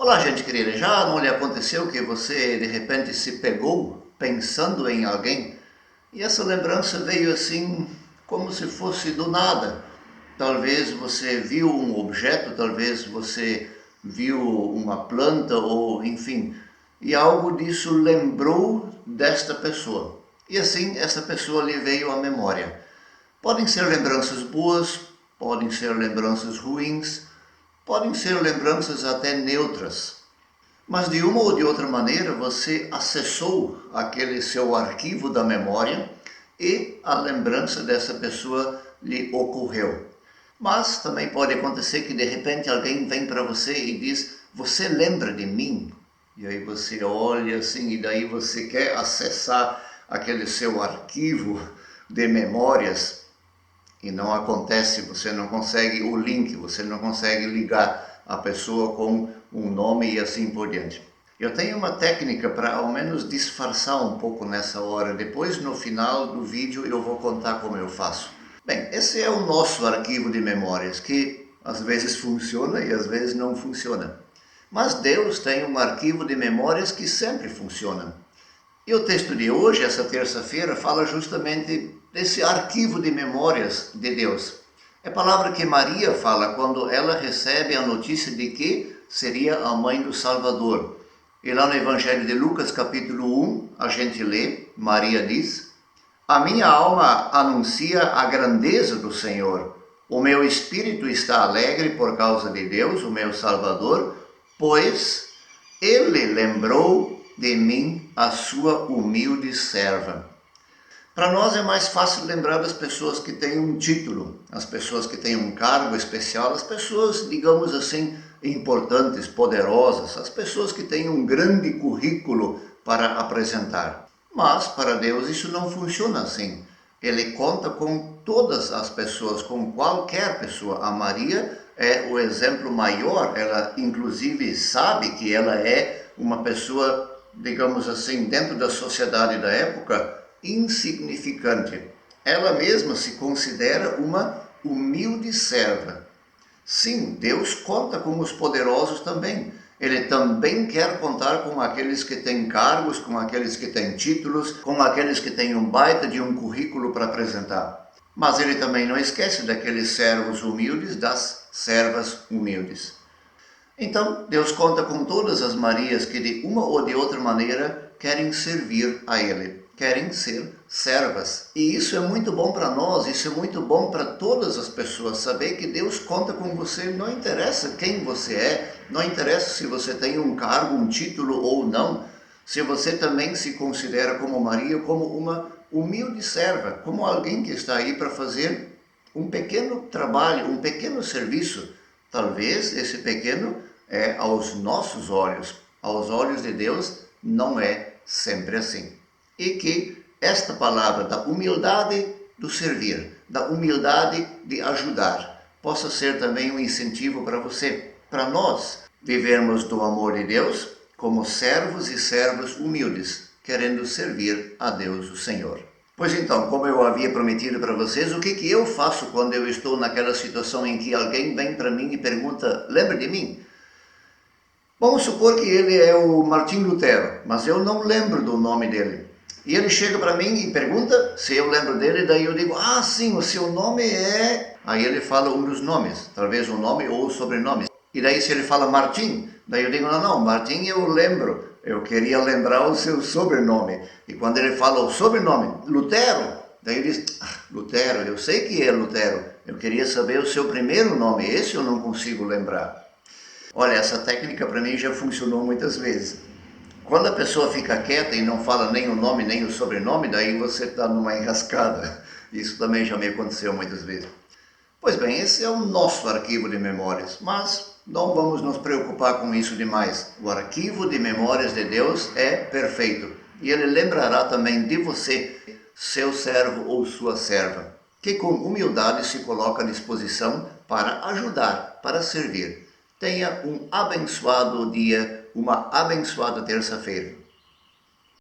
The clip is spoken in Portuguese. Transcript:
Olá, gente querida, já não lhe aconteceu que você de repente se pegou pensando em alguém e essa lembrança veio assim como se fosse do nada? Talvez você viu um objeto, talvez você viu uma planta ou enfim, e algo disso lembrou desta pessoa. E assim essa pessoa lhe veio à memória. Podem ser lembranças boas, podem ser lembranças ruins, podem ser lembranças até neutras. Mas de uma ou de outra maneira você acessou aquele seu arquivo da memória e a lembrança dessa pessoa lhe ocorreu. Mas também pode acontecer que de repente alguém vem para você e diz: você lembra de mim? E aí você olha assim e daí você quer acessar aquele seu arquivo de memórias e não acontece, você não consegue o link, você não consegue ligar a pessoa com um nome e assim por diante. Eu tenho uma técnica para ao menos disfarçar um pouco nessa hora. Depois, no final do vídeo, eu vou contar como eu faço. Bem, esse é o nosso arquivo de memórias, que às vezes funciona e às vezes não funciona. Mas Deus tem um arquivo de memórias que sempre funciona. E o texto de hoje, essa terça-feira, fala justamente desse arquivo de memórias de Deus. É a palavra que Maria fala quando ela recebe a notícia de que seria a mãe do Salvador. E lá no Evangelho de Lucas, capítulo 1, a gente lê, Maria diz: a minha alma anuncia a grandeza do Senhor. O meu espírito está alegre por causa de Deus, o meu Salvador, pois Ele lembrou de mim a sua humilde serva. Para nós é mais fácil lembrar das pessoas que têm um título, as pessoas que têm um cargo especial, as pessoas, digamos assim, importantes, poderosas, as pessoas que têm um grande currículo para apresentar. Mas para Deus isso não funciona assim. Ele conta com todas as pessoas, com qualquer pessoa. A Maria é o exemplo maior, ela inclusive sabe que ela é uma pessoa, digamos assim, dentro da sociedade da época, insignificante. Ela mesma se considera uma humilde serva. Sim, Deus conta com os poderosos também. Ele também quer contar com aqueles que têm cargos, com aqueles que têm títulos, com aqueles que têm um baita de um currículo para apresentar. Mas ele também não esquece daqueles servos humildes, das servas humildes. Então, Deus conta com todas as Marias que de uma ou de outra maneira querem servir a Ele, querem ser servas. E isso é muito bom para nós, isso é muito bom para todas as pessoas, saber que Deus conta com você, não interessa quem você é, não interessa se você tem um cargo, um título ou não, se você também se considera como Maria, como uma humilde serva, como alguém que está aí para fazer um pequeno trabalho, um pequeno serviço. Talvez esse pequeno é aos nossos olhos, aos olhos de Deus não é sempre assim. E que esta palavra da humildade do servir, da humildade de ajudar, possa ser também um incentivo para você, para nós vivermos do amor de Deus como servos e servas humildes, querendo servir a Deus o Senhor. Pois então, como eu havia prometido para vocês, o que eu faço quando eu estou naquela situação em que alguém vem para mim e pergunta: lembra de mim? Vamos supor que ele é o Martim Lutero, mas eu não lembro do nome dele. E ele chega para mim e pergunta se eu lembro dele, daí eu digo: ah, sim, o seu nome é... Aí ele fala um dos nomes, talvez o nome ou o sobrenome. E daí se ele fala Martim, daí eu digo: não, Martim eu lembro. Eu queria lembrar o seu sobrenome. E quando ele fala o sobrenome, Lutero, daí eu disse: Lutero, eu sei que é Lutero. Eu queria saber o seu primeiro nome, esse eu não consigo lembrar. Olha, essa técnica para mim já funcionou muitas vezes. Quando a pessoa fica quieta e não fala nem o nome nem o sobrenome, daí você está numa enrascada. Isso também já me aconteceu muitas vezes. Pois bem, esse é o nosso arquivo de memórias, mas não vamos nos preocupar com isso demais. O arquivo de memórias de Deus é perfeito e Ele lembrará também de você, seu servo ou sua serva, que com humildade se coloca à disposição para ajudar, para servir. Tenha um abençoado dia, uma abençoada terça-feira.